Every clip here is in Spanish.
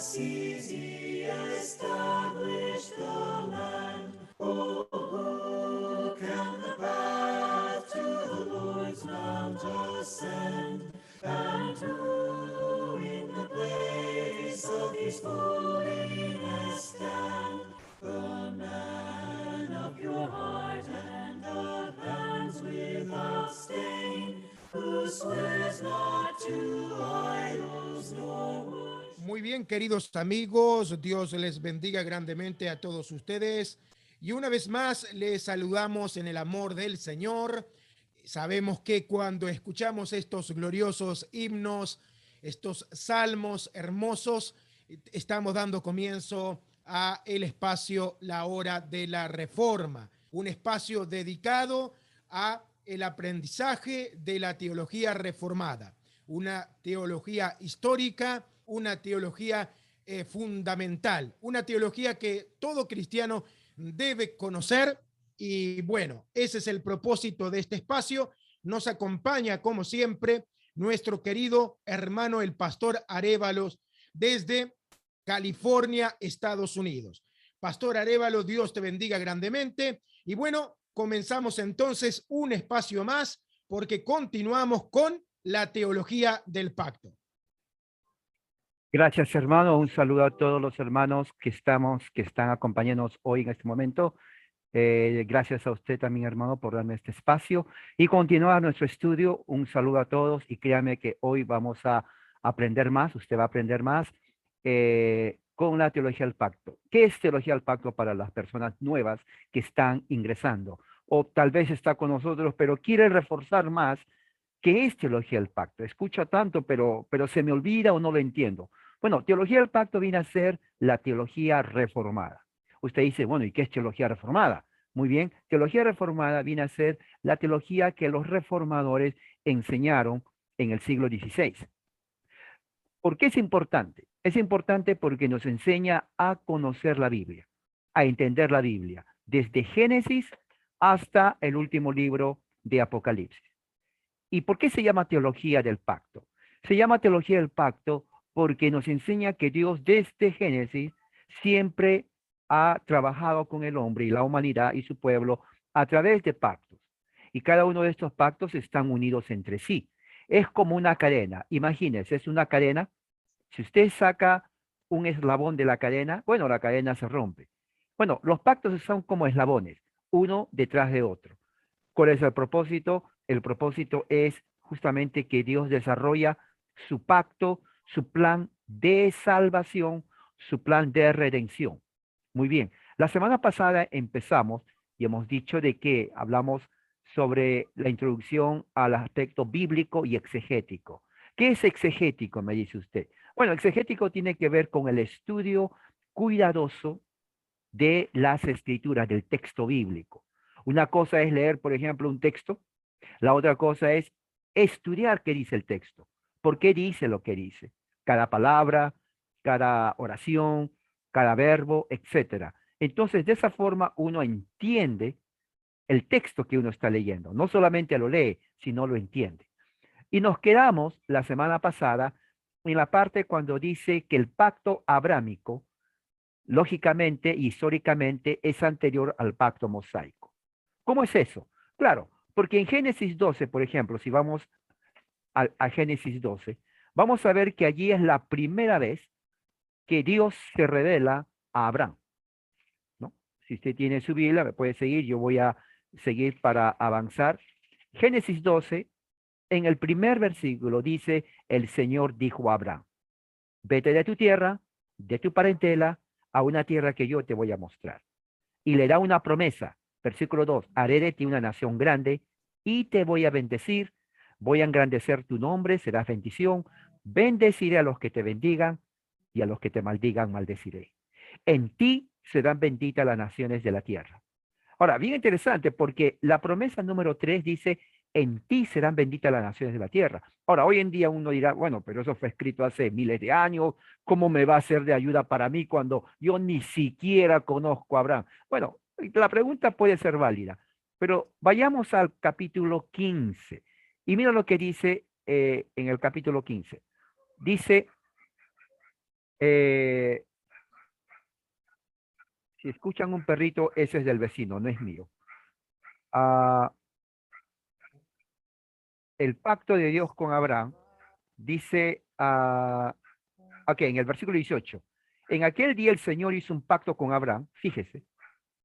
seas he established the land. Oh, who can the path to the Lord's mount ascend? And who in the place of his holiness stand? The man of your heart and of hands without stain, who swears not to idols nor worship. Muy bien, queridos amigos, Dios les bendiga grandemente a todos ustedes. Y una vez más les saludamos en el amor del Señor. Sabemos que cuando escuchamos estos gloriosos himnos, estos salmos hermosos, estamos dando comienzo a el espacio La Hora de la Reforma, un espacio dedicado a el aprendizaje de la teología reformada, una teología histórica, una teología fundamental, una teología que todo cristiano debe conocer. Y bueno, ese es el propósito de este espacio. Nos acompaña, como siempre, nuestro querido hermano, el pastor Arévalos, desde California, Estados Unidos. Pastor Arévalos, Dios te bendiga grandemente. Y bueno, comenzamos entonces un espacio más, porque continuamos con la teología del pacto. Gracias, hermano. Un saludo a todos los hermanos que están acompañándonos hoy en este momento. Gracias a usted también, hermano, por darme este espacio y continuar nuestro estudio. Un saludo a todos y créame que hoy vamos a aprender más, usted va a aprender más con la teología del pacto. ¿Qué es teología del pacto para las personas nuevas que están ingresando? O tal vez está con nosotros, pero quiere reforzar más. ¿Qué es teología del pacto? Escucha tanto, pero se me olvida o no lo entiendo. Bueno, teología del pacto viene a ser la teología reformada. Usted dice, bueno, ¿y qué es teología reformada? Muy bien, teología reformada viene a ser la teología que los reformadores enseñaron en el siglo XVI. ¿Por qué es importante? Es importante porque nos enseña a conocer la Biblia, a entender la Biblia, desde Génesis hasta el último libro de Apocalipsis. ¿Y por qué se llama teología del pacto? Se llama teología del pacto porque nos enseña que Dios desde Génesis siempre ha trabajado con el hombre y la humanidad y su pueblo a través de pactos. Y cada uno de estos pactos están unidos entre sí. Es como una cadena. Imagínense, es una cadena. Si usted saca un eslabón de la cadena, bueno, la cadena se rompe. Bueno, los pactos son como eslabones, uno detrás de otro. ¿Cuál es el propósito? El propósito es justamente que Dios desarrolla su pacto, su plan de salvación, su plan de redención. Muy bien. La semana pasada empezamos y hemos dicho de que hablamos sobre la introducción al aspecto bíblico y exegético. ¿Qué es exegético, me dice usted? Bueno, exegético tiene que ver con el estudio cuidadoso de las escrituras, del texto bíblico. Una cosa es leer, por ejemplo, un texto. La otra cosa es estudiar qué dice el texto. ¿Por qué dice lo que dice? Cada palabra, cada oración, cada verbo, etcétera. Entonces, de esa forma uno entiende el texto que uno está leyendo. No solamente lo lee, sino lo entiende. Y nos quedamos la semana pasada en la parte cuando dice que el pacto abrámico, lógicamente y históricamente, es anterior al pacto mosaico. ¿Cómo es eso? Claro, porque en Génesis 12, por ejemplo, si vamos a Génesis 12, vamos a ver que allí es la primera vez que Dios se revela a Abraham, ¿no? Si usted tiene su Biblia, me puede seguir, yo voy a seguir para avanzar. Génesis 12, en el primer versículo dice, el Señor dijo a Abraham, vete de tu tierra, de tu parentela, a una tierra que yo te voy a mostrar. Y le da una promesa. Versículo 2, haré de ti una nación grande y te voy a bendecir, voy a engrandecer tu nombre, serás bendición, bendeciré a los que te bendigan y a los que te maldigan, maldeciré. En ti serán benditas las naciones de la tierra. Ahora, bien interesante porque la promesa número 3 dice, en ti serán benditas las naciones de la tierra. Ahora, hoy en día uno dirá, bueno, pero eso fue escrito hace miles de años, ¿cómo me va a ser de ayuda para mí cuando yo ni siquiera conozco a Abraham? Bueno, la pregunta puede ser válida, pero vayamos al capítulo 15 y mira lo que dice en el capítulo 15. Dice, Eh, si escuchan un perrito, ese es del vecino, no es mío. Ah, el pacto de Dios con Abraham dice, ok, en el versículo 18, en aquel día el Señor hizo un pacto con Abraham, fíjese,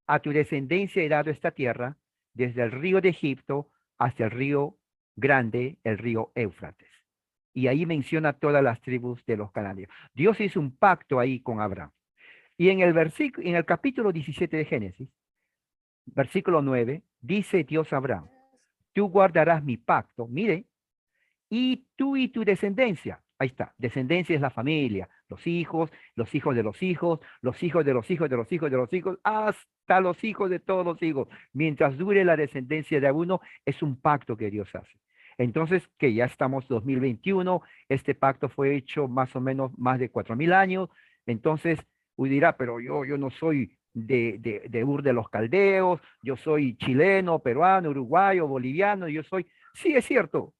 a tu descendencia he dado esta tierra, desde el río de Egipto hasta el río grande, el río Éufrates. Y ahí menciona todas las tribus de los cananeos. Dios hizo un pacto ahí con Abraham. Y en el versículo, en el capítulo 17 de Génesis, versículo 9, dice Dios a Abraham, tú guardarás mi pacto, mire, y tú y tu descendencia. Ahí está, descendencia es la familia, los hijos de los hijos, los hijos de los hijos de los hijos de los hijos, hasta los hijos de todos los hijos. Mientras dure la descendencia de uno, es un pacto que Dios hace. Entonces, que ya estamos 2021, este pacto fue hecho más o menos más de 4000 años. Entonces, uno dirá, pero yo no soy de Ur de los Caldeos, yo soy chileno, peruano, uruguayo, boliviano, yo soy... Sí, es cierto.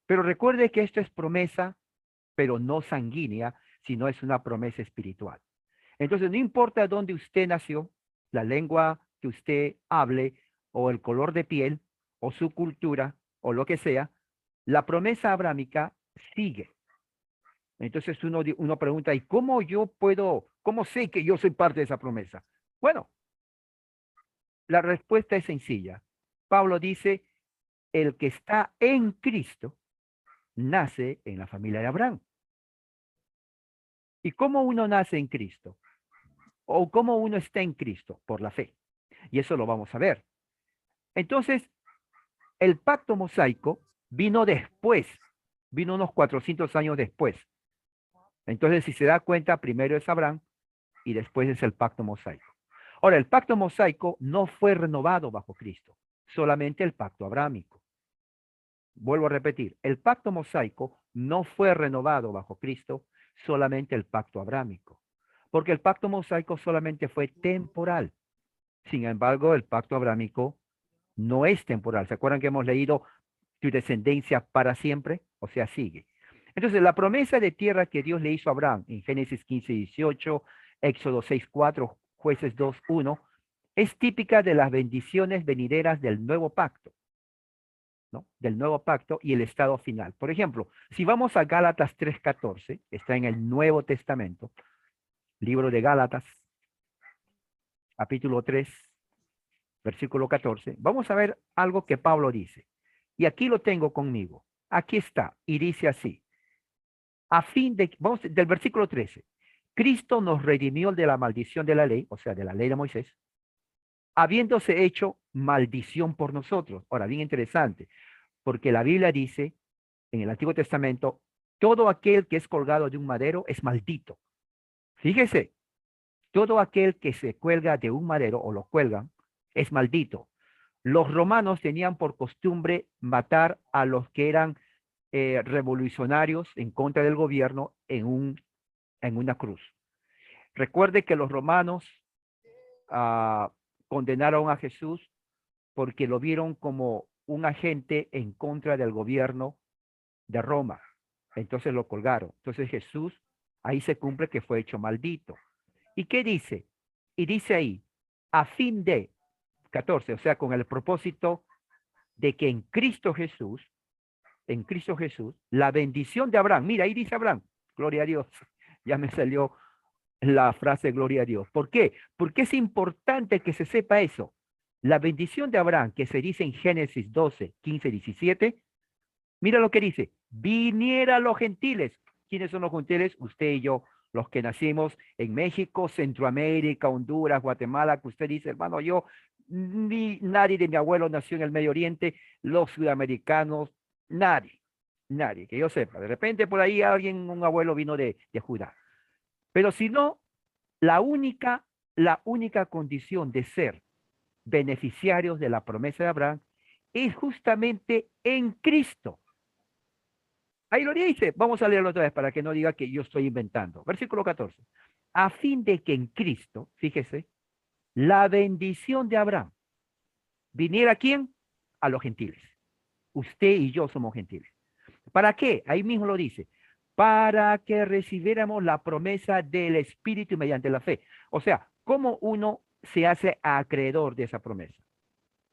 Pero recuerde que esto es promesa, pero no sanguínea, sino es una promesa espiritual. Entonces, no importa dónde usted nació, la lengua que usted hable, o el color de piel, o su cultura, o lo que sea, la promesa abrámica sigue. Entonces uno pregunta, ¿y cómo yo puedo, cómo sé que yo soy parte de esa promesa? Bueno, la respuesta es sencilla. Pablo dice, el que está en Cristo nace en la familia de Abraham. ¿Y cómo uno nace en Cristo? ¿O cómo uno está en Cristo? Por la fe. Y eso lo vamos a ver. Entonces, el pacto mosaico vino después, vino unos 400 años después. Entonces, si se da cuenta, primero es Abraham y después es el pacto mosaico. Ahora, el pacto mosaico no fue renovado bajo Cristo, solamente el pacto abrámico. Vuelvo a repetir, el pacto mosaico no fue renovado bajo Cristo, solamente el pacto abrámico, porque el pacto mosaico solamente fue temporal. Sin embargo, el pacto abrámico no es temporal. ¿Se acuerdan que hemos leído tu descendencia para siempre? O sea, sigue. Entonces, la promesa de tierra que Dios le hizo a Abraham en Génesis 15:18, Éxodo 6:4, Jueces 2:1, es típica de las bendiciones venideras del nuevo pacto, ¿no? Del nuevo pacto y el estado final. Por ejemplo, si vamos a Gálatas 3:14, está en el Nuevo Testamento, libro de Gálatas, capítulo 3, versículo 14, vamos a ver algo que Pablo dice. Y aquí lo tengo conmigo. Aquí está. Y dice así. A fin de, vamos, del versículo 13. Cristo nos redimió de la maldición de la ley, o sea, de la ley de Moisés, habiéndose hecho maldición por nosotros. Ahora, bien interesante, porque la Biblia dice en el Antiguo Testamento, todo aquel que es colgado de un madero es maldito. Fíjese, todo aquel que se cuelga de un madero o lo cuelgan es maldito. Los romanos tenían por costumbre matar a los que eran revolucionarios en contra del gobierno en una cruz. Recuerde que los romanos ah, condenaron a Jesús porque lo vieron como un agente en contra del gobierno de Roma. Entonces lo colgaron. Entonces Jesús, ahí se cumple que fue hecho maldito. ¿Y qué dice? Y dice ahí, a fin de 14, o sea, con el propósito de que en Cristo Jesús, la bendición de Abraham, mira, ahí dice Abraham, gloria a Dios, ya me salió la frase gloria a Dios. ¿Por qué? Porque es importante que se sepa eso. La bendición de Abraham, que se dice en Génesis 12, 15, 17, mira lo que dice, viniera a los gentiles. ¿Quiénes son los gentiles? Usted y yo, los que nacimos en México, Centroamérica, Honduras, Guatemala, que usted dice, hermano, yo, ni nadie de mi abuelo nació en el Medio Oriente, los sudamericanos, nadie, que yo sepa. De repente por ahí alguien, un abuelo vino de Judá. Pero si no, la única condición de ser beneficiarios de la promesa de Abraham es justamente en Cristo. Ahí lo dice, vamos a leerlo otra vez para que no diga que yo estoy inventando. Versículo 14. A fin de que en Cristo, fíjese, la bendición de Abraham viniera ¿a quién? A los gentiles. Usted y yo somos gentiles. ¿Para qué? Ahí mismo lo dice. para que recibiéramos la promesa del Espíritu mediante la fe. O sea, ¿cómo uno se hace acreedor de esa promesa?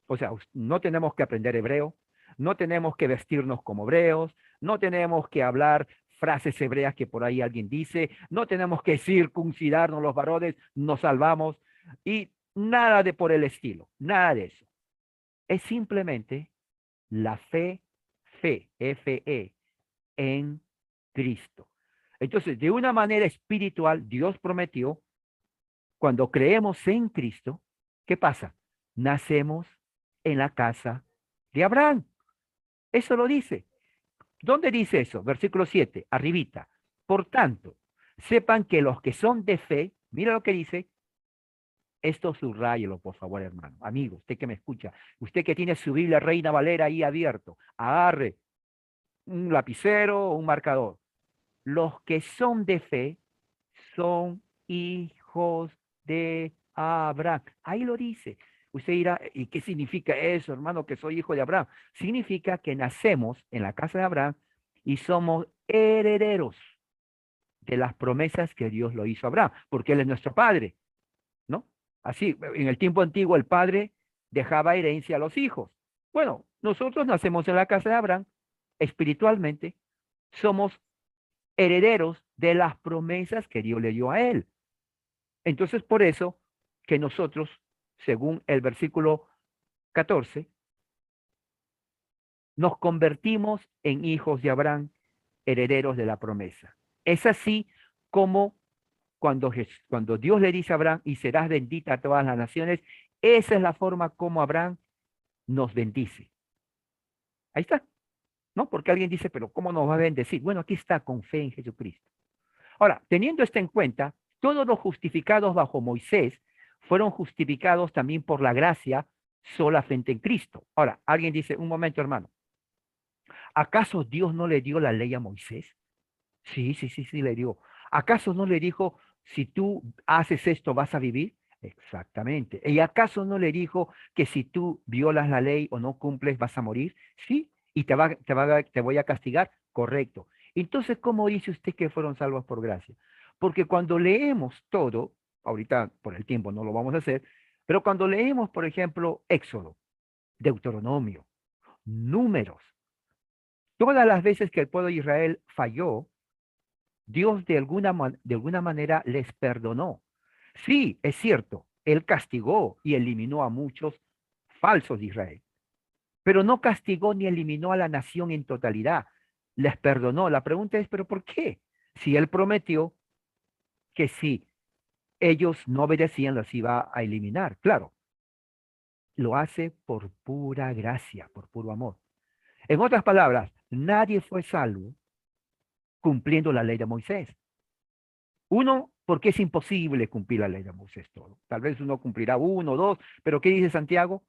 O sea, no tenemos que aprender hebreo, no tenemos que vestirnos como hebreos, no tenemos que hablar frases hebreas que por ahí alguien dice, no tenemos que circuncidarnos los varones, nos salvamos y nada de por el estilo, nada de eso. Es simplemente la fe, en Cristo. Entonces, de una manera espiritual, Dios prometió, cuando creemos en Cristo, ¿qué pasa? Nacemos en la casa de Abraham. Eso lo dice. ¿Dónde dice eso? Versículo 7, arribita. Por tanto, sepan que los que son de fe, mira lo que dice, esto subrayelo, por favor, hermano. Amigo, usted que me escucha, usted que tiene su Biblia Reina Valera ahí abierto, agarre un lapicero o un marcador. Los que son de fe son hijos de Abraham. Ahí lo dice. Usted dirá, ¿y qué significa eso, hermano, que soy hijo de Abraham? Significa que nacemos en la casa de Abraham y somos herederos de las promesas que Dios lo hizo a Abraham, porque Él es nuestro padre, ¿no? Así, en el tiempo antiguo el padre dejaba herencia a los hijos. Bueno, nosotros nacemos en la casa de Abraham, espiritualmente, somos herederos de las promesas que Dios le dio a él. Entonces, por eso que nosotros, según el versículo 14, nos convertimos en hijos de Abraham, herederos de la promesa. Es así como cuando Dios le dice a Abraham, y serás bendita a todas las naciones, esa es la forma como Abraham nos bendice. Ahí está, ¿no? Porque alguien dice, pero ¿cómo nos va a bendecir? Bueno, aquí está, con fe en Jesucristo. Ahora, teniendo esto en cuenta, todos los justificados bajo Moisés fueron justificados también por la gracia solamente en Cristo. Ahora, alguien dice, un momento, hermano, ¿acaso Dios no le dio la ley a Moisés? Sí, le dio. ¿Acaso no le dijo, si tú haces esto vas a vivir? Exactamente. ¿Y acaso no le dijo que si tú violas la ley o no cumples vas a morir? Sí. ¿Y te voy a castigar? Correcto. Entonces, ¿cómo dice usted que fueron salvos por gracia? Porque cuando leemos todo, ahorita por el tiempo no lo vamos a hacer, pero cuando leemos, por ejemplo, Éxodo, Deuteronomio, Números, todas las veces que el pueblo de Israel falló, Dios de alguna manera les perdonó. Sí, es cierto, Él castigó y eliminó a muchos falsos de Israel, pero no castigó ni eliminó a la nación en totalidad. Les perdonó. La pregunta es, ¿pero por qué? Si Él prometió que si ellos no obedecían, los iba a eliminar. Claro, lo hace por pura gracia, por puro amor. En otras palabras, nadie fue salvo cumpliendo la ley de Moisés. Uno, porque es imposible cumplir la ley de Moisés todo. Tal vez uno cumplirá uno o dos, pero ¿qué dice Santiago?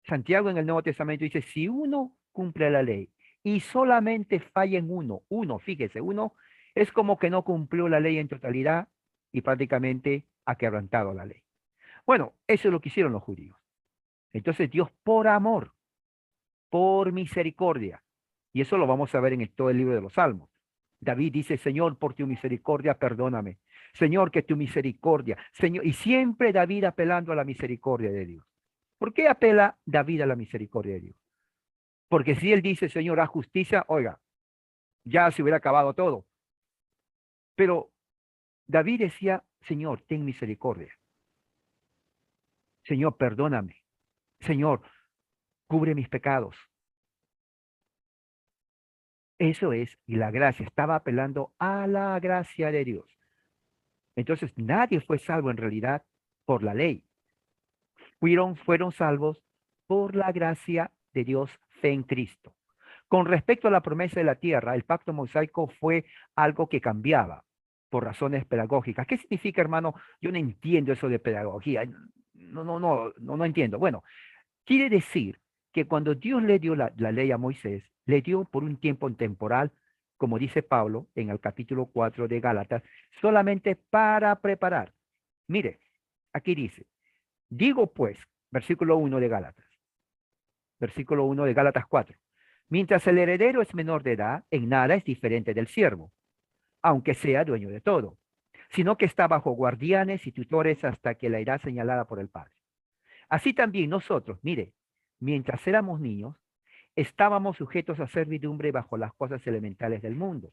Santiago en el Nuevo Testamento dice, si uno cumple la ley y solamente falla en uno, fíjese, uno es como que no cumplió la ley en totalidad y prácticamente ha quebrantado la ley. Bueno, eso es lo que hicieron los judíos. Entonces Dios por amor, por misericordia, y eso lo vamos a ver en todo el libro de los Salmos. David dice, Señor, por tu misericordia, perdóname. Señor, que tu misericordia, Señor, y siempre David apelando a la misericordia de Dios. ¿Por qué apela David a la misericordia de Dios? Porque si él dice, Señor, haz justicia, oiga, ya se hubiera acabado todo. Pero David decía, Señor, ten misericordia. Señor, perdóname. Señor, cubre mis pecados. Eso es, y la gracia, estaba apelando a la gracia de Dios. Entonces, nadie fue salvo en realidad por la ley. Fueron salvos por la gracia de Dios, fe en Cristo. Con respecto a la promesa de la tierra, el pacto mosaico fue algo que cambiaba por razones pedagógicas. ¿Qué significa, hermano? Yo no entiendo eso de pedagogía. No entiendo. Bueno, quiere decir que cuando Dios le dio la ley a Moisés, le dio por un tiempo temporal, como dice Pablo en el capítulo 4 de Gálatas, solamente para preparar. Mire, aquí dice, digo pues, versículo 1 de Gálatas 4. Mientras el heredero es menor de edad, en nada es diferente del siervo, aunque sea dueño de todo, sino que está bajo guardianes y tutores hasta que la edad señalada por el padre. Así también nosotros, mire, mientras éramos niños, estábamos sujetos a servidumbre bajo las cosas elementales del mundo.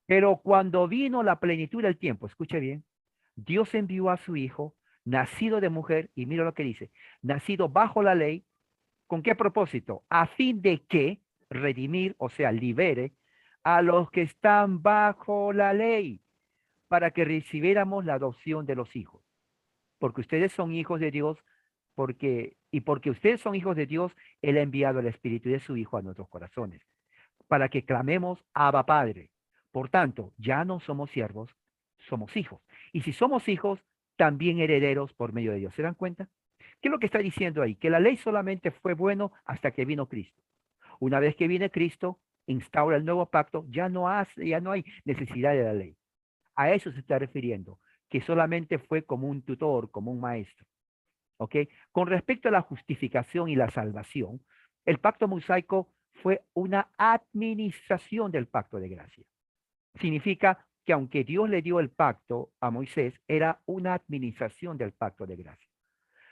Pero cuando vino la plenitud del tiempo, escuche bien, Dios envió a su Hijo, nacido de mujer, y mira lo que dice, nacido bajo la ley, ¿con qué propósito? A fin de que redimir, o sea, libere a los que están bajo la ley, para que recibiéramos la adopción de los hijos. Porque ustedes son hijos de Dios, porque ustedes son hijos de Dios, Él ha enviado el Espíritu de su Hijo a nuestros corazones, para que clamemos Abba Padre. Por tanto, ya no somos siervos, somos hijos. Y si somos hijos, también herederos por medio de Dios. ¿Se dan cuenta? ¿Qué es lo que está diciendo ahí? Que la ley solamente fue bueno hasta que vino Cristo. Una vez que viene Cristo, instaura el nuevo pacto, ya no hay necesidad de la ley. A eso se está refiriendo, que solamente fue como un tutor, como un maestro. ¿Ok? Con respecto a la justificación y la salvación, el pacto mosaico fue una administración del pacto de gracia. Significa que aunque Dios le dio el pacto a Moisés, era una administración del pacto de gracia.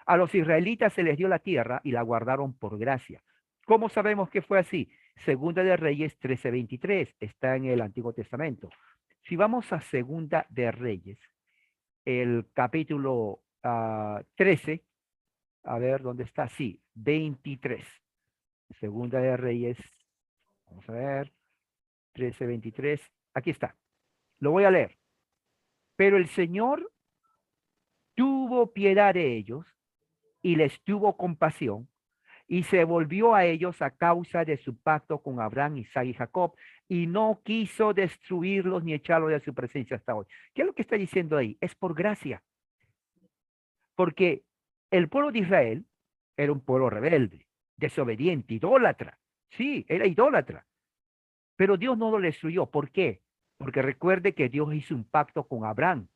A los israelitas se les dio la tierra y la guardaron por gracia. ¿Cómo sabemos que fue así? Segunda de Reyes 13:23, está en el Antiguo Testamento. Si vamos a Segunda de Reyes, el capítulo 13, a ver dónde está, sí, 23. Segunda de Reyes, vamos a ver, 13:23, aquí está. Lo voy a leer. Pero el Señor tuvo piedad de ellos y les tuvo compasión y se volvió a ellos a causa de su pacto con Abraham, Isaac y Jacob, y no quiso destruirlos ni echarlos de su presencia hasta hoy. ¿Qué es lo que está diciendo ahí? Es por gracia. Porque el pueblo de Israel era un pueblo rebelde, desobediente, idólatra. Sí, era idólatra. Pero Dios no lo destruyó. ¿Por qué? Porque recuerde que Dios hizo un pacto con Abraham.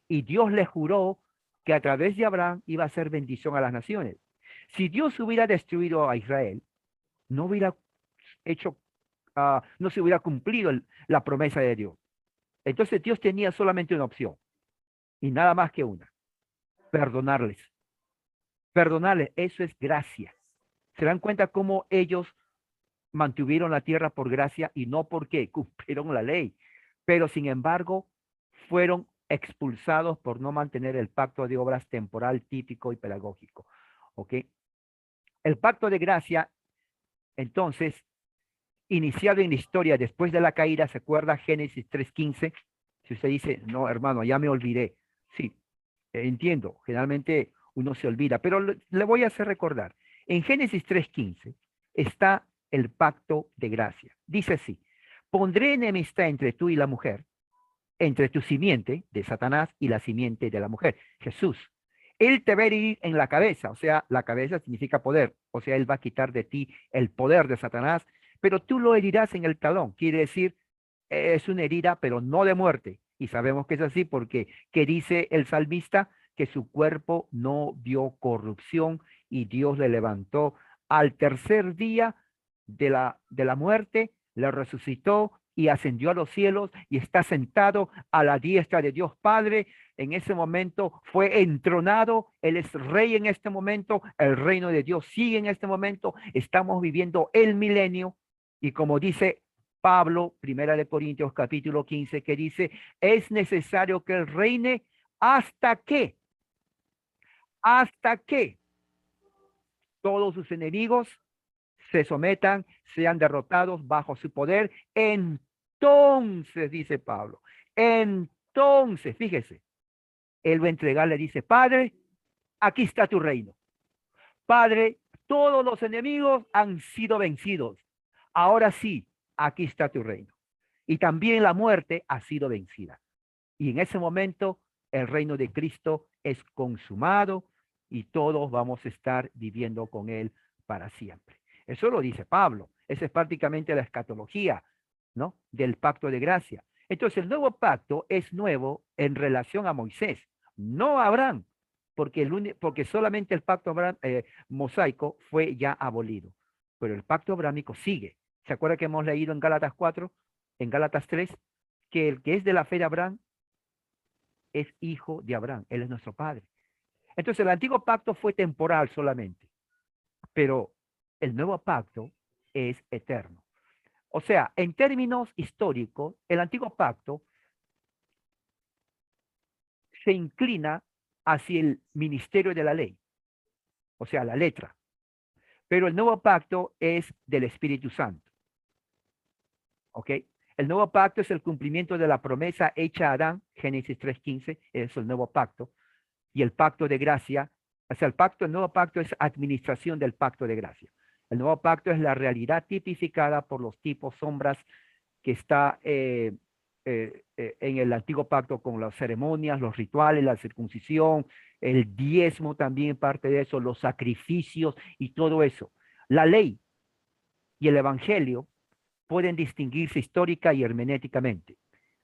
Y Dios le juró que a través de Abraham iba a hacer bendición a las naciones. Si Dios hubiera destruido a Israel, no hubiera hecho, no se hubiera cumplido la promesa de Dios. Entonces Dios tenía solamente una opción y nada más que una, perdonarles. Perdonarles, eso es gracia. ¿Se dan cuenta cómo ellos mantuvieron la tierra por gracia y no porque cumplieron la ley? Pero sin embargo, fueron expulsados por no mantener el pacto de obras temporal, típico y pedagógico. ¿Ok? El pacto de gracia, entonces, iniciado en la historia después de la caída, ¿se acuerda Génesis 3:15? Si usted dice, no, hermano, ya me olvidé. Sí, entiendo, generalmente uno se olvida, pero le voy a hacer recordar. En Génesis 3:15 está el pacto de gracia. Dice así, pondré enemistad entre tú y la mujer, entre tu simiente de Satanás y la simiente de la mujer, Jesús. Él te va a herir en la cabeza, o sea, la cabeza significa poder, o sea, él va a quitar de ti el poder de Satanás, pero tú lo herirás en el talón, quiere decir, es una herida, pero no de muerte. Y sabemos que es así porque, ¿qué dice el salmista? Que su cuerpo no vio corrupción y Dios le levantó al tercer día de la muerte, le resucitó y ascendió a los cielos y está sentado a la diestra de Dios Padre. En ese momento fue entronado, Él es rey en este momento, el reino de Dios sigue en este momento, estamos viviendo el milenio y como dice Pablo, Primera de Corintios capítulo 15, que dice, es necesario que Él reine hasta que todos sus enemigos se sometan, sean derrotados bajo su poder. Entonces, dice Pablo, entonces, fíjese, él va a entregarle, dice, Padre, aquí está tu reino. Padre, todos los enemigos han sido vencidos. Ahora sí, aquí está tu reino. Y también la muerte ha sido vencida. Y en ese momento, el reino de Cristo es consumado y todos vamos a estar viviendo con Él para siempre. Eso lo dice Pablo. Esa es prácticamente la escatología, ¿no? Del pacto de gracia. Entonces, el nuevo pacto es nuevo en relación a Moisés, no a Abraham, porque solamente el pacto mosaico fue ya abolido. pero el pacto abrámico sigue. ¿Se acuerda que hemos leído en Gálatas 4, en Gálatas 3, que el que es de la fe de Abraham es hijo de Abraham, él es nuestro padre? Entonces el antiguo pacto fue temporal solamente, pero el nuevo pacto es eterno. O sea, en términos históricos, el antiguo pacto se inclina hacia el ministerio de la ley, o sea, la letra. Pero el nuevo pacto es del Espíritu Santo. ¿Ok? El nuevo pacto es el cumplimiento de la promesa hecha a Adán, Génesis 3:15, es el nuevo pacto. Y el pacto de gracia, o sea, el nuevo pacto es administración del pacto de gracia. El nuevo pacto es la realidad tipificada por los tipos, sombras que está en el antiguo pacto con las ceremonias, los rituales, la circuncisión, el diezmo también parte de eso, los sacrificios y todo eso. La ley y el evangelio pueden distinguirse histórica y hermenéuticamente.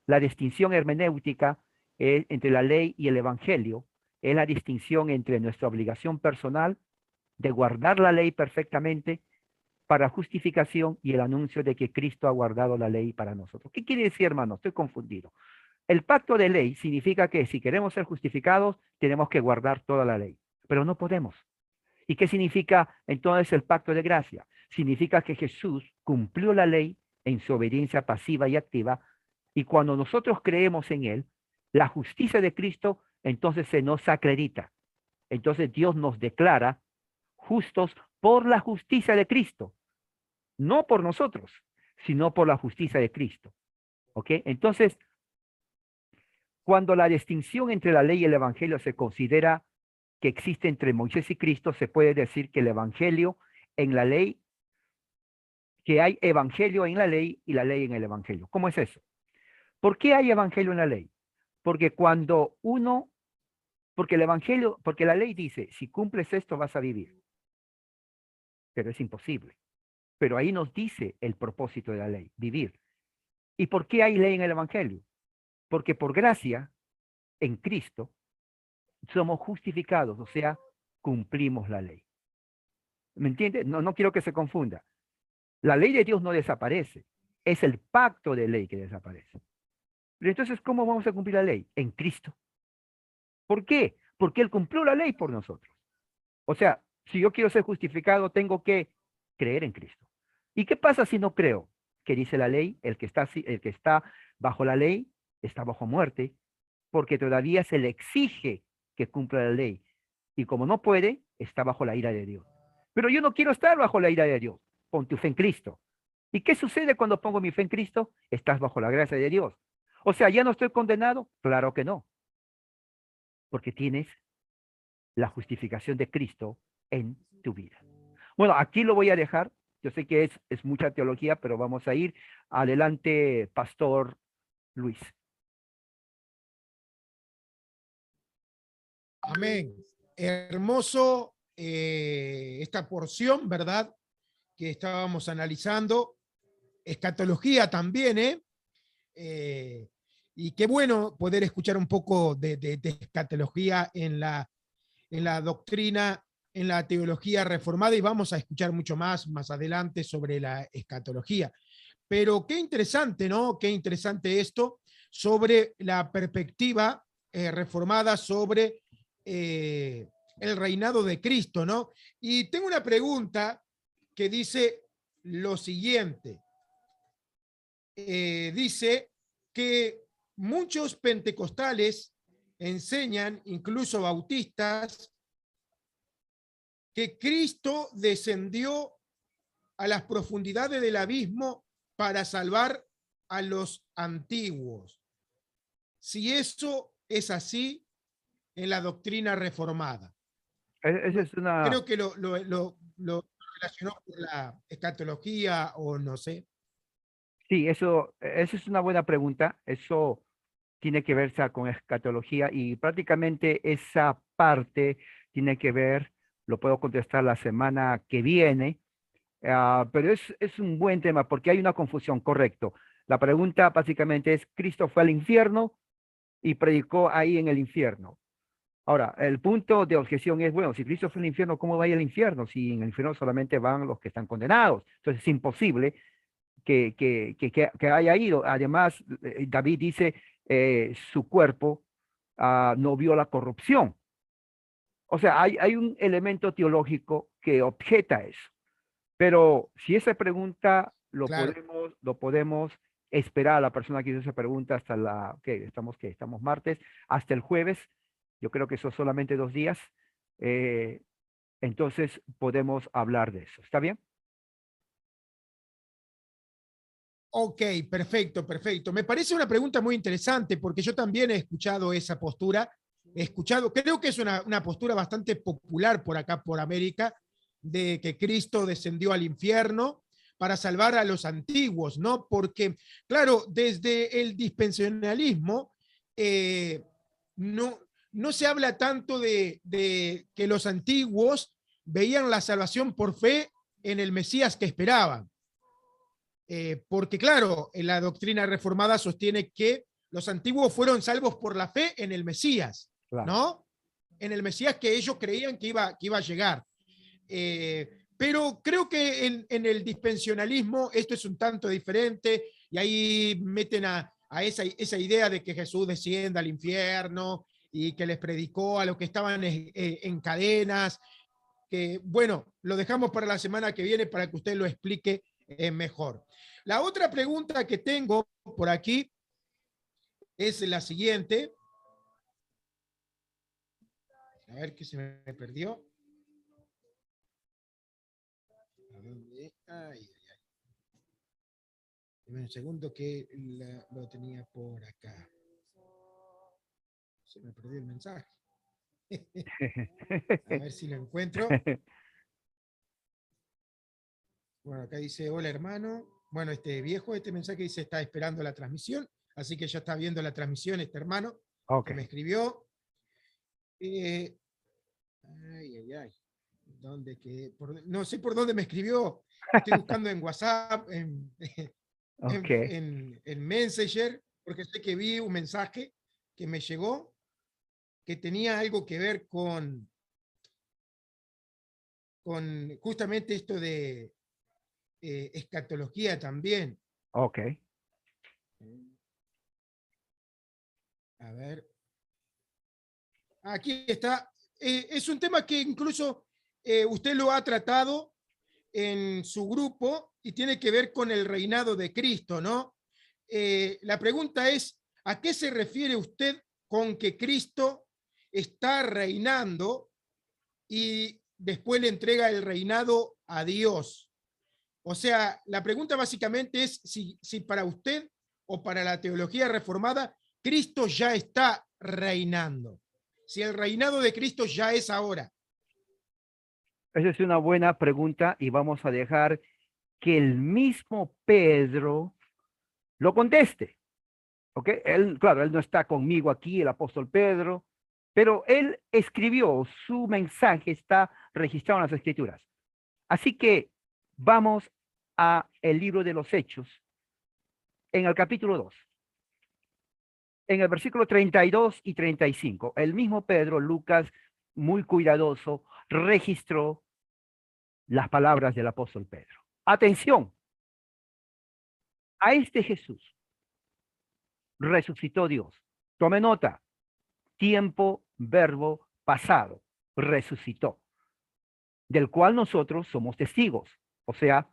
La distinción hermenéutica entre la ley y el evangelio es la distinción entre nuestra obligación personal de guardar la ley perfectamente para justificación y el anuncio de que Cristo ha guardado la ley para nosotros. ¿Qué quiere decir, hermano? Estoy confundido. El pacto de ley significa que si queremos ser justificados, tenemos que guardar toda la ley, pero no podemos. ¿Y qué significa entonces el pacto de gracia? Significa que Jesús cumplió la ley en su obediencia pasiva y activa, y cuando nosotros creemos en él, la justicia de Cristo entonces se nos acredita. Entonces Dios nos declara justos por la justicia de Cristo, no por nosotros, sino por la justicia de Cristo. ¿Ok? Entonces, cuando la distinción entre la ley y el evangelio se considera que existe entre Moisés y Cristo, se puede decir que el evangelio en la ley, que hay evangelio en la ley y la ley en el evangelio. ¿Cómo es eso? ¿Por qué hay evangelio en la ley? Porque porque el evangelio, porque la ley dice, si cumples esto vas a vivir, pero es imposible. Pero ahí nos dice el propósito de la ley, vivir. ¿Y por qué hay ley en el evangelio? Porque por gracia, en Cristo, somos justificados, o sea, cumplimos la ley. ¿Me entiende? No quiero que se confunda. La ley de Dios no desaparece, es el pacto de ley que desaparece. Pero entonces, ¿cómo vamos a cumplir la ley? En Cristo. ¿Por qué? Porque Él cumplió la ley por nosotros. O sea, si yo quiero ser justificado, tengo que creer en Cristo. ¿Y qué pasa si no creo? ¿Qué dice la ley? El que está bajo la ley está bajo muerte, porque todavía se le exige que cumpla la ley. Y como no puede, está bajo la ira de Dios. Pero yo no quiero estar bajo la ira de Dios. Pon tu fe en Cristo. ¿Y qué sucede cuando pongo mi fe en Cristo? Estás bajo la gracia de Dios. O sea, ¿ya no estoy condenado? Claro que no. Porque tienes la justificación de Cristo en tu vida. Bueno, aquí lo voy a dejar. Yo sé que es mucha teología, pero vamos a ir adelante, Pastor Luis. Amén. Hermoso esta porción, ¿verdad? Que estábamos analizando. Escatología también, y qué bueno poder escuchar un poco de escatología en la doctrina, en la teología reformada, y vamos a escuchar mucho más adelante sobre la escatología. Pero qué interesante, ¿no? Qué interesante esto sobre la perspectiva reformada sobre el reinado de Cristo, ¿no? Y tengo una pregunta que dice lo siguiente. Dice que muchos pentecostales enseñan, incluso bautistas, que Cristo descendió a las profundidades del abismo para salvar a los antiguos. Si eso es así en la doctrina reformada. Esa es una... Creo que lo relacionó con la escatología o no sé. Sí, esa es una buena pregunta. Eso tiene que ver con escatología y prácticamente esa parte tiene que ver, lo puedo contestar la semana que viene, pero es un buen tema porque hay una confusión, correcto. La pregunta básicamente es, ¿Cristo fue al infierno y predicó ahí en el infierno? Ahora, el punto de objeción es, bueno, si Cristo fue al infierno, ¿cómo va a ir al infierno? Si en el infierno solamente van los que están condenados. Entonces es imposible que haya ido. Además, David dice, su cuerpo no vio la corrupción. O sea, hay un elemento teológico que objeta eso. Pero si esa pregunta Claro. lo podemos esperar a la persona que hizo esa pregunta hasta que estamos martes, hasta el jueves. Yo creo que son solamente 2 días. eh, entonces podemos hablar de eso. ¿Está bien? Ok, perfecto, perfecto. Me parece una pregunta muy interesante porque yo también he escuchado esa postura. He escuchado, creo que es una postura bastante popular por acá, por América, de que Cristo descendió al infierno para salvar a los antiguos, ¿no? Porque, claro, desde el dispensacionalismo no, no se habla tanto de que los antiguos veían la salvación por fe en el Mesías que esperaban. Porque claro, la doctrina reformada sostiene que los antiguos fueron salvos por la fe en el Mesías, Claro. ¿no? En el Mesías que ellos creían que iba a llegar. Pero creo que en el dispensacionalismo esto es un tanto diferente y ahí meten a esa idea de que Jesús descienda al infierno y que les predicó a los que estaban en cadenas, que bueno, lo dejamos para la semana que viene para que usted lo explique mejor. La otra pregunta que tengo por aquí es la siguiente. A ver qué se me perdió. Ay, ay, ay. Un segundo que lo tenía por acá. Se me perdió el mensaje. A ver si lo encuentro. Bueno, acá dice, hola hermano. Bueno, este mensaje dice, está esperando la transmisión. Así que ya está viendo la transmisión este hermano Ok. que me escribió. Ay, ay, ay. ¿Dónde que? No sé por dónde me escribió. Estoy buscando en WhatsApp, Ok. en Messenger, porque sé que vi un mensaje que me llegó que tenía algo que ver con justamente esto de escatología también. Ok. A ver, aquí está. Es un tema que incluso usted lo ha tratado en su grupo y tiene que ver con el reinado de Cristo, ¿no? La pregunta es, ¿a qué se refiere usted con que Cristo está reinando y después le entrega el reinado a Dios? O sea, la pregunta básicamente es si para usted o para la teología reformada, Cristo ya está reinando. Si el reinado de Cristo ya es ahora. Esa es una buena pregunta y vamos a dejar que el mismo Pedro lo conteste. ¿Ok? Él, claro, él no está conmigo aquí, el apóstol Pedro, pero él escribió, su mensaje está registrado en las Escrituras. Así que vamos a el libro de los Hechos, en el capítulo 2, en el versículo 32 y 35. El mismo Pedro, Lucas, muy cuidadoso, registró las palabras del apóstol Pedro. Atención, a este Jesús resucitó Dios. Tome nota, tiempo, verbo, pasado, resucitó, del cual nosotros somos testigos. O sea,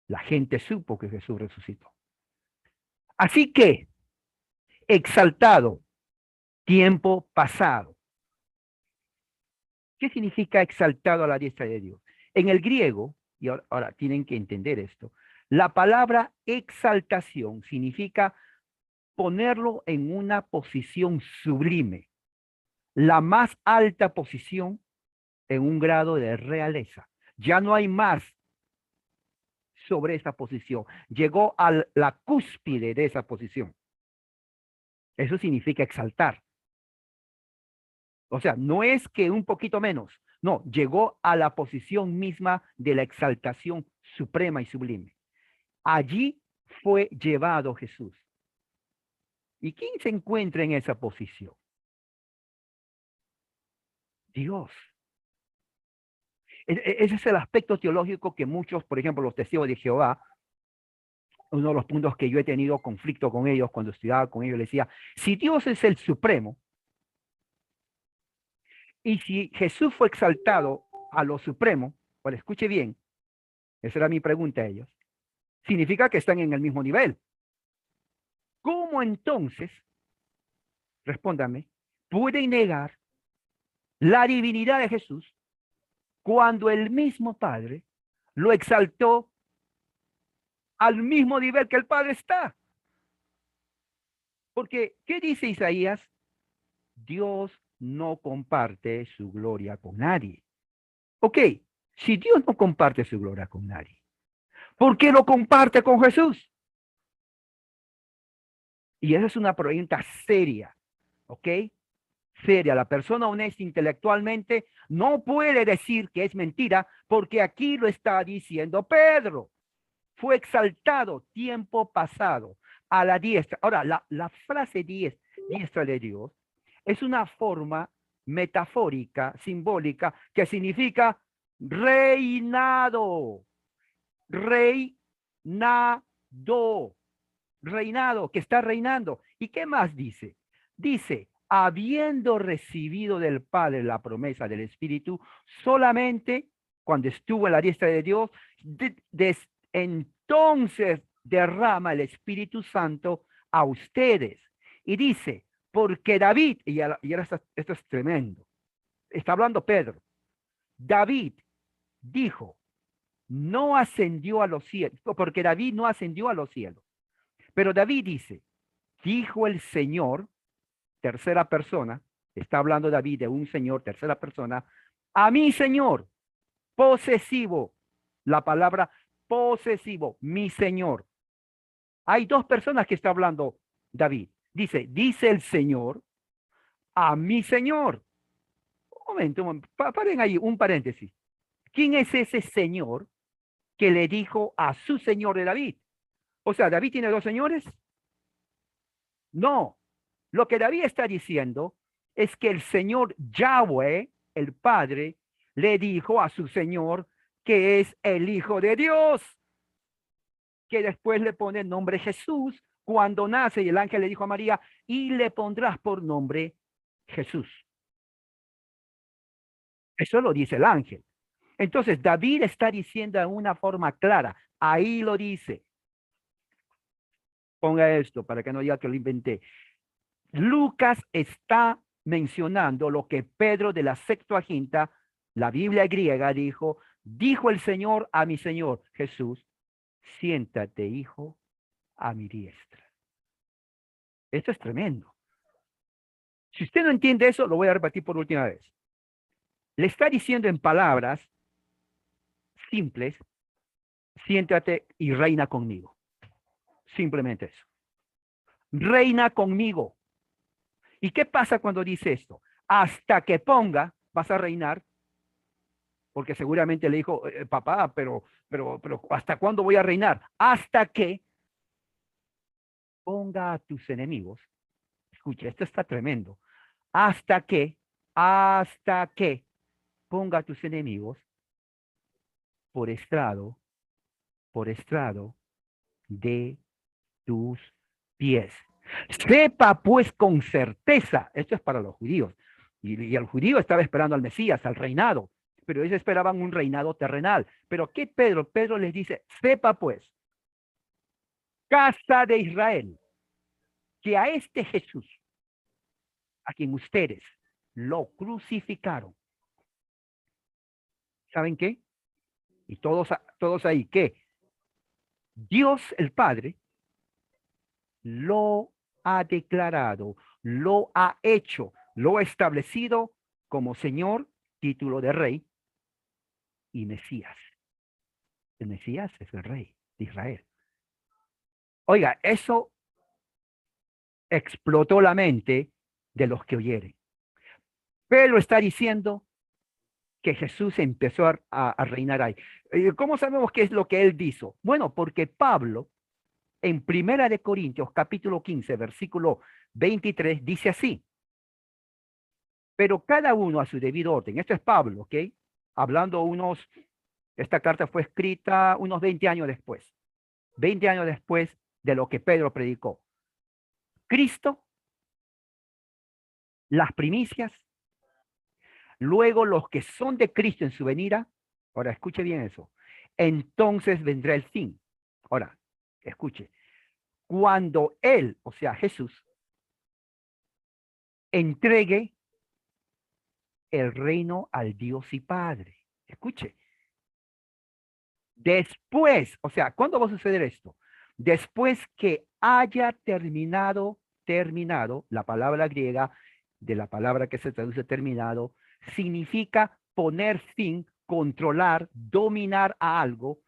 la gente supo que Jesús resucitó. Así que, exaltado, tiempo pasado. ¿Qué significa exaltado a la diestra de Dios? En el griego, y ahora tienen que entender esto, la palabra exaltación significa ponerlo en una posición sublime, la más alta posición en un grado de realeza. Ya no hay más sobre esa posición. Llegó a la cúspide de esa posición. Eso significa exaltar. O sea, no es que un poquito menos, no, llegó a la posición misma de la exaltación suprema y sublime. Allí fue llevado Jesús. ¿Y quién se encuentra en esa posición? Dios. Ese es el aspecto teológico que muchos, por ejemplo, los testigos de Jehová, uno de los puntos que yo he tenido conflicto con ellos cuando estudiaba con ellos, les decía, si Dios es el supremo, y si Jesús fue exaltado a lo supremo, pues escuche bien, esa era mi pregunta a ellos, significa que están en el mismo nivel. ¿Cómo entonces, respóndame, pueden negar la divinidad de Jesús cuando el mismo Padre lo exaltó al mismo nivel que el Padre está? Porque, ¿qué dice Isaías? Dios no comparte su gloria con nadie. Ok, si Dios no comparte su gloria con nadie, ¿por qué lo comparte con Jesús? Y esa es una pregunta seria, ¿ok? Seria. La persona honesta intelectualmente no puede decir que es mentira porque aquí lo está diciendo Pedro. Fue exaltado tiempo pasado a la diestra. Ahora, la frase diestra de Dios es una forma metafórica, simbólica, que significa reinado, reinado, reinado, que está reinando. ¿Y qué más dice? Dice, habiendo recibido del Padre la promesa del Espíritu, solamente cuando estuvo en la diestra de Dios, entonces derrama el Espíritu Santo a ustedes. Y dice, porque David, y ahora esto es tremendo, está hablando Pedro, David dijo, no ascendió a los cielos, porque David no ascendió a los cielos. Pero David dice, dijo el Señor, tercera persona, está hablando David de un Señor, tercera persona, a mi Señor, posesivo, la palabra posesivo, mi Señor. Hay dos personas que está hablando David. Dice el Señor a mi Señor. Un momento, paren ahí, un paréntesis. ¿Quién es ese Señor que le dijo a su Señor de David? O sea, ¿David tiene dos señores? No. Lo que David está diciendo es que el Señor Yahweh, el Padre, le dijo a su Señor que es el Hijo de Dios, que después le pone el nombre Jesús cuando nace, y el ángel le dijo a María, y le pondrás por nombre Jesús. Eso lo dice el ángel. Entonces, David está diciendo de una forma clara, ahí lo dice. Ponga esto para que no diga que lo inventé. Lucas está mencionando lo que Pedro de la Septuaginta, la Biblia griega, dijo el Señor a mi Señor Jesús, siéntate, hijo, a mi diestra. Esto es tremendo. Si usted no entiende eso, lo voy a repetir por última vez. Le está diciendo en palabras simples, siéntate y reina conmigo. Simplemente eso. Reina conmigo. ¿Y qué pasa cuando dice esto? Hasta que ponga, vas a reinar, porque seguramente le dijo, papá, pero ¿hasta cuándo voy a reinar? Hasta que ponga a tus enemigos. Escucha, esto está tremendo. Hasta que ponga a tus enemigos por estrado de tus pies. Sepa pues con certeza, esto es para los judíos, y el judío estaba esperando al Mesías, al reinado, pero ellos esperaban un reinado terrenal. Pero ¿qué Pedro? Pedro les dice, sepa pues, casa de Israel, que a este Jesús, a quien ustedes lo crucificaron, ¿saben qué? Y todos ahí, ¿qué? Dios el Padre lo ha declarado, lo ha hecho, lo ha establecido como Señor, título de Rey y Mesías. El Mesías es el Rey de Israel. Oiga, eso explotó la mente de los que oyeron. Pedro está diciendo que Jesús empezó a reinar ahí. ¿Cómo sabemos qué es lo que él hizo? Bueno, porque Pablo, en Primera de Corintios, capítulo 15, versículo 23, dice así. pero cada uno a su debido orden. Esto es Pablo, ¿ok? Hablando esta carta fue escrita unos 20 años después. 20 años después de lo que Pedro predicó. Cristo, las primicias, luego los que son de Cristo en su venida. Ahora, escuche bien eso. Entonces vendrá el fin. Ahora, escuche. Cuando Él, o sea, Jesús, entregue el reino al Dios y Padre. Escuche. Después, o sea, ¿cuándo va a suceder esto? Después que haya terminado, la palabra griega, de la palabra que se traduce terminado, significa poner fin, controlar, dominar a algo.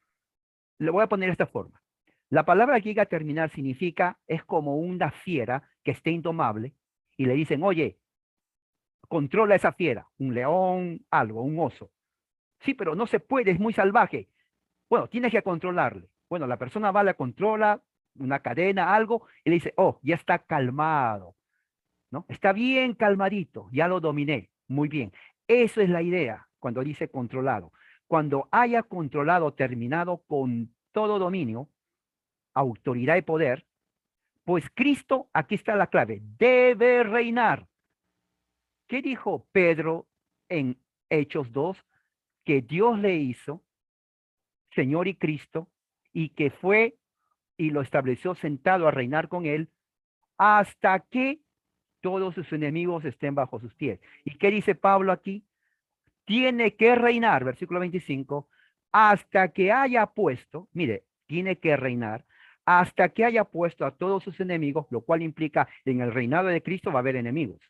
Le voy a poner de esta forma. La palabra griega terminar significa, es como una fiera que esté indomable y le dicen, oye, controla esa fiera, un león, algo, un oso. Sí, pero no se puede, es muy salvaje. Bueno, tienes que controlarle. Bueno, la persona va, la controla, una cadena, algo, y le dice, oh, ya está calmado, ¿no? Está bien calmadito, ya lo dominé. Muy bien. Eso es la idea cuando dice controlado. Cuando haya controlado, terminado con todo dominio, autoridad y poder, pues Cristo, aquí está la clave, debe reinar. ¿Qué dijo Pedro en Hechos 2? Que Dios le hizo Señor y Cristo, y que fue y lo estableció sentado a reinar con él hasta que todos sus enemigos estén bajo sus pies. ¿Y qué dice Pablo aquí? Tiene que reinar, versículo 25, hasta que haya puesto, mire, tiene que reinar hasta que haya puesto a todos sus enemigos, lo cual implica en el reinado de Cristo va a haber enemigos.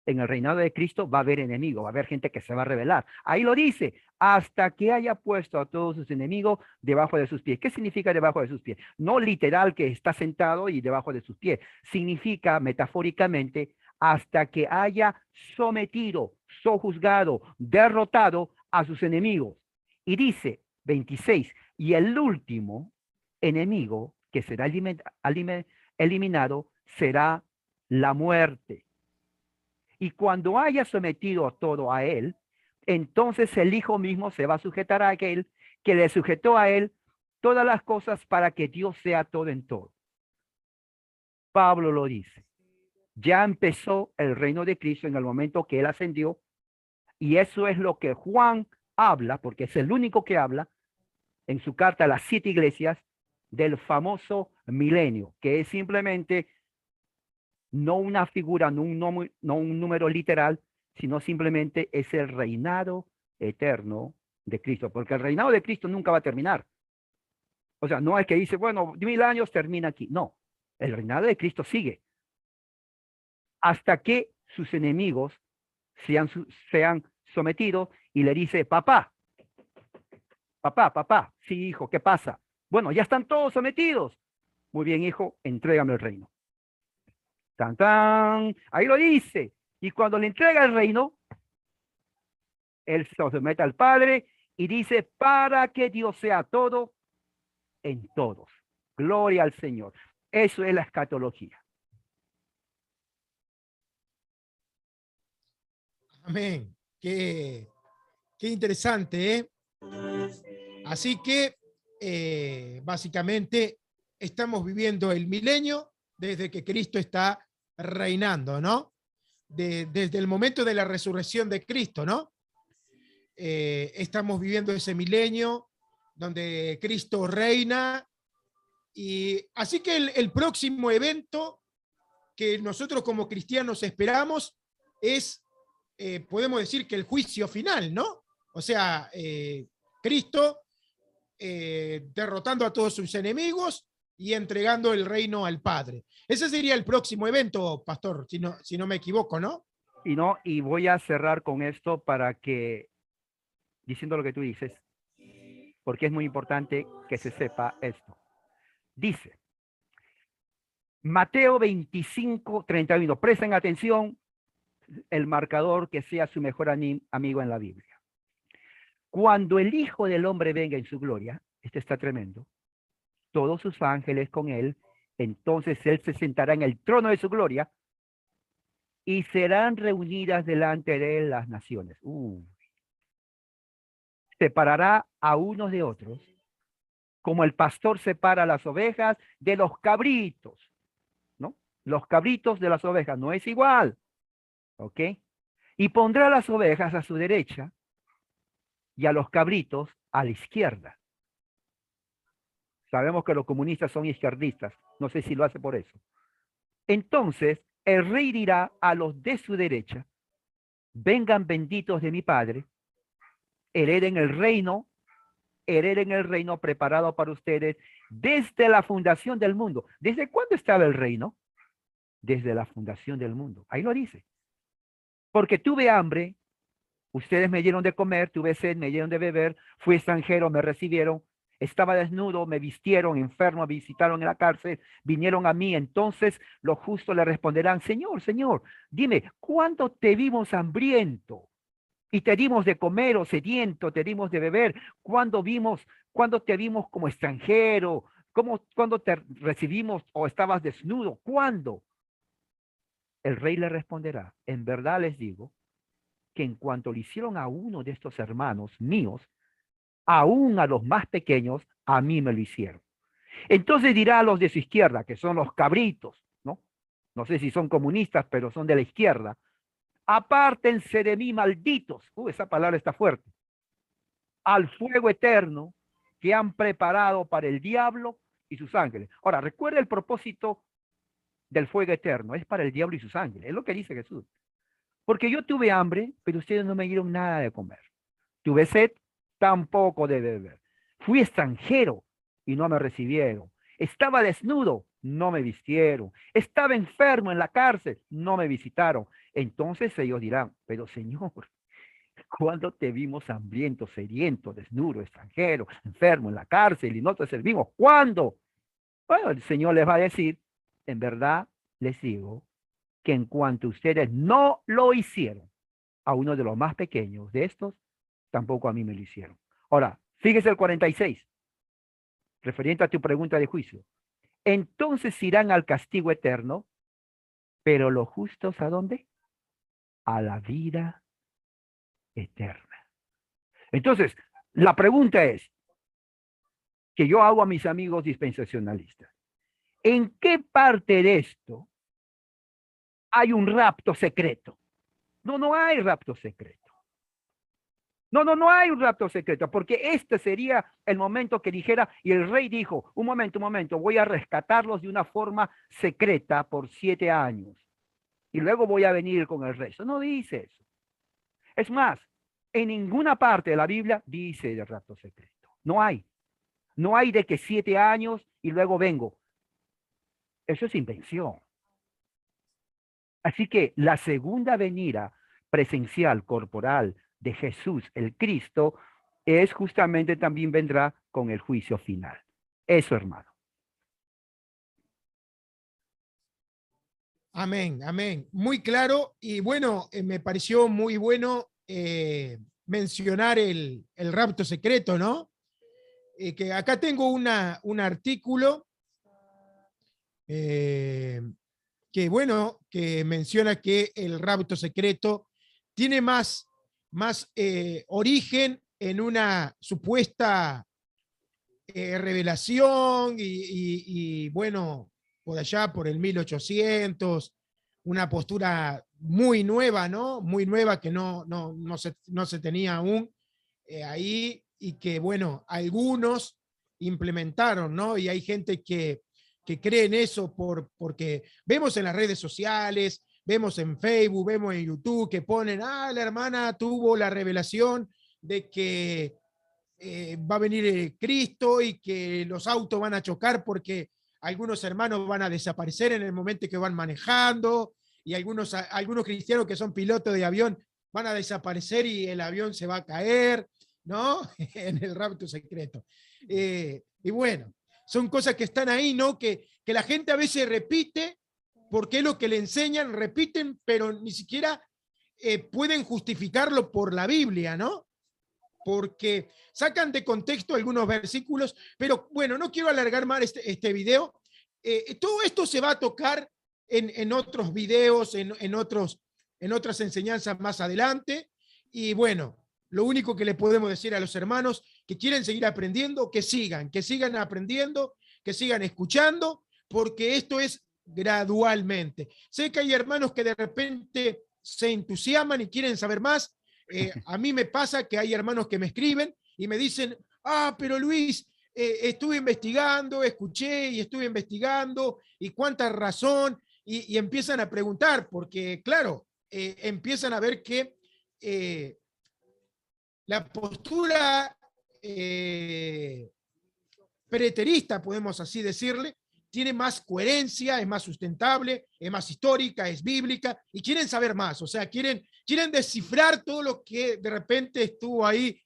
En el reinado de Cristo va a haber enemigos, va a haber gente que se va a rebelar. Ahí lo dice, hasta que haya puesto a todos sus enemigos debajo de sus pies. ¿Qué significa debajo de sus pies? No literal que está sentado y debajo de sus pies. Significa metafóricamente hasta que haya sometido, sojuzgado, derrotado a sus enemigos. Y dice 26, y el último enemigo que será eliminado será la muerte. Y cuando haya sometido todo a él, entonces el Hijo mismo se va a sujetar a aquel que le sujetó a él todas las cosas para que Dios sea todo en todo. Pablo lo dice. Ya empezó el reino de Cristo en el momento que él ascendió, y eso es lo que Juan habla, porque es el único que habla en su carta a las 7 iglesias del famoso milenio, que es simplemente no una figura, no un número literal, sino simplemente es el reinado eterno de Cristo, porque el reinado de Cristo nunca va a terminar. O sea, no es que dice, bueno, 1000 años termina aquí. No, el reinado de Cristo sigue hasta que sus enemigos sean sometidos y le dice, papá, sí, hijo, ¿qué pasa? Bueno, ya están todos sometidos. Muy bien, hijo, entrégame el reino. Tan, tan. Ahí lo dice. Y cuando le entrega el reino, él se somete al Padre y dice, para que Dios sea todo en todos. Gloria al Señor. Eso es la escatología. Amén. Qué interesante, ¿eh? Así que básicamente estamos viviendo el milenio desde que Cristo está reinando, ¿no? Desde el momento de la resurrección de Cristo, ¿no? Estamos viviendo ese milenio donde Cristo reina, y así que el próximo evento que nosotros como cristianos esperamos es, podemos decir que el juicio final, ¿no? O sea, Cristo derrotando a todos sus enemigos y entregando el reino al Padre. Ese sería el próximo evento, pastor, si no me equivoco, ¿no? Y voy a cerrar con esto para que, diciendo lo que tú dices, porque es muy importante que se sepa esto. Dice, Mateo 25, 31. Presten atención, el marcador que sea su mejor amigo en la Biblia. Cuando el Hijo del Hombre venga en su gloria, este está tremendo, todos sus ángeles con él, entonces él se sentará en el trono de su gloria y serán reunidas delante de él las naciones. Separará a unos de otros, como el pastor separa las ovejas de los cabritos, ¿no? Los cabritos de las ovejas, no es igual, ¿ok? Y pondrá las ovejas a su derecha y a los cabritos a la izquierda. Sabemos que los comunistas son izquierdistas, no sé si lo hace por eso. Entonces, el rey dirá a los de su derecha, vengan benditos de mi Padre, hereden el reino preparado para ustedes desde la fundación del mundo. ¿Desde cuándo estaba el reino? Desde la fundación del mundo. Ahí lo dice. Porque tuve hambre, ustedes me dieron de comer, tuve sed, me dieron de beber, fui extranjero, me recibieron, estaba desnudo, me vistieron, enfermo, me visitaron en la cárcel, vinieron a mí. Entonces los justos le responderán, Señor, Señor, dime, ¿cuándo te vimos hambriento y te dimos de comer o sediento, te dimos de beber? ¿Cuándo te vimos como extranjero? ¿Cuándo te recibimos o estabas desnudo? ¿Cuándo? El rey le responderá, en verdad les digo que en cuanto le hicieron a uno de estos hermanos míos, aún a los más pequeños, a mí me lo hicieron. Entonces dirá a los de su izquierda, que son los cabritos, ¿no? No sé si son comunistas, pero son de la izquierda. Apártense de mí, malditos. Esa palabra está fuerte. Al fuego eterno que han preparado para el diablo y sus ángeles. Ahora, recuerda el propósito del fuego eterno. Es para el diablo y sus ángeles. Es lo que dice Jesús. Porque yo tuve hambre, pero ustedes no me dieron nada de comer. Tuve sed, tampoco de beber. Fui extranjero y no me recibieron. Estaba desnudo, no me vistieron. Estaba enfermo en la cárcel, no me visitaron. Entonces ellos dirán, pero Señor, ¿cuándo te vimos hambriento, sediento, desnudo, extranjero, enfermo en la cárcel y no te servimos? ¿Cuándo? Bueno, el Señor les va a decir, en verdad les digo que en cuanto ustedes no lo hicieron a uno de los más pequeños de estos, tampoco a mí me lo hicieron. Ahora, fíjese el 46, referente a tu pregunta de juicio. Entonces irán al castigo eterno, pero los justos, ¿a dónde? A la vida eterna. Entonces, la pregunta es, que yo hago a mis amigos dispensacionalistas, ¿en qué parte de esto hay un rapto secreto? No, no hay rapto secreto. No hay un rapto secreto, porque este sería el momento que dijera, y el rey dijo, un momento, voy a rescatarlos de una forma secreta por 7 años, y luego voy a venir con el resto. No dice eso. Es más, en ninguna parte de la Biblia dice de rapto secreto. No hay. No hay de que 7 años y luego vengo. Eso es invención. Así que la segunda venida presencial, corporal de Jesús, el Cristo, es justamente también vendrá con el juicio final. Eso, hermano. Amén, amén. Muy claro y bueno, me pareció muy bueno mencionar el rapto secreto, ¿no? Que acá tengo un artículo que, bueno, que menciona que el rapto secreto tiene más origen en una supuesta revelación bueno, por allá por el 1800, una postura muy nueva, ¿no? Muy nueva que no se tenía aún ahí y que, bueno, algunos implementaron, ¿no? Y hay gente que cree en eso porque vemos en las redes sociales, vemos en Facebook, vemos en YouTube que ponen, la hermana tuvo la revelación de que va a venir Cristo y que los autos van a chocar porque algunos hermanos van a desaparecer en el momento que van manejando y algunos cristianos que son pilotos de avión van a desaparecer y el avión se va a caer, ¿no? En el rapto secreto. Y bueno, son cosas que están ahí, ¿no? Que la gente a veces repite porque es lo que le enseñan, repiten, pero ni siquiera pueden justificarlo por la Biblia, ¿no? Porque sacan de contexto algunos versículos, pero bueno, no quiero alargar más este video. Todo esto se va a tocar en otros videos, en otras enseñanzas más adelante. Y bueno, lo único que le podemos decir a los hermanos que quieren seguir aprendiendo, que sigan aprendiendo, que sigan escuchando, porque esto es gradualmente. Sé que hay hermanos que de repente se entusiasman y quieren saber más. A mí me pasa que hay hermanos que me escriben y me dicen, pero Luis, estuve investigando, escuché y estuve investigando, y cuánta razón, y empiezan a preguntar, porque claro, empiezan a ver que la postura preterista, podemos así decirle, tiene más coherencia, es más sustentable, es más histórica, es bíblica, y quieren saber más, o sea, quieren descifrar todo lo que de repente estuvo ahí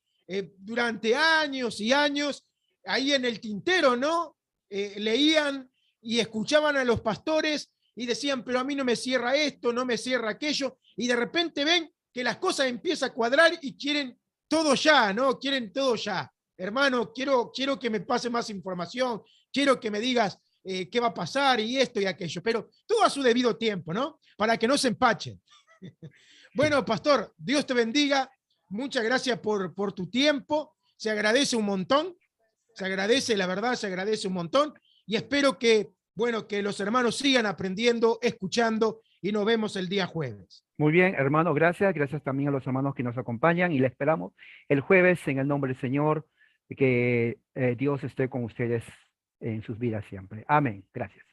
durante años y años, ahí en el tintero, ¿no? Leían y escuchaban a los pastores y decían, pero a mí no me cierra esto, no me cierra aquello, y de repente ven que las cosas empiezan a cuadrar y quieren todo ya, ¿no? Quieren todo ya. Hermano, quiero que me pase más información, quiero que me digas qué va a pasar y esto y aquello, pero todo a su debido tiempo, ¿no? Para que no se empachen. Bueno, pastor, Dios te bendiga. Muchas gracias por tu tiempo. Se agradece un montón. Se agradece, la verdad, se agradece un montón. Y espero que, bueno, que los hermanos sigan aprendiendo, escuchando, y nos vemos el día jueves. Muy bien, hermano, gracias. Gracias también a los hermanos que nos acompañan y le esperamos el jueves en el nombre del Señor. Que Dios esté con ustedes en sus vidas siempre. Amén. Gracias.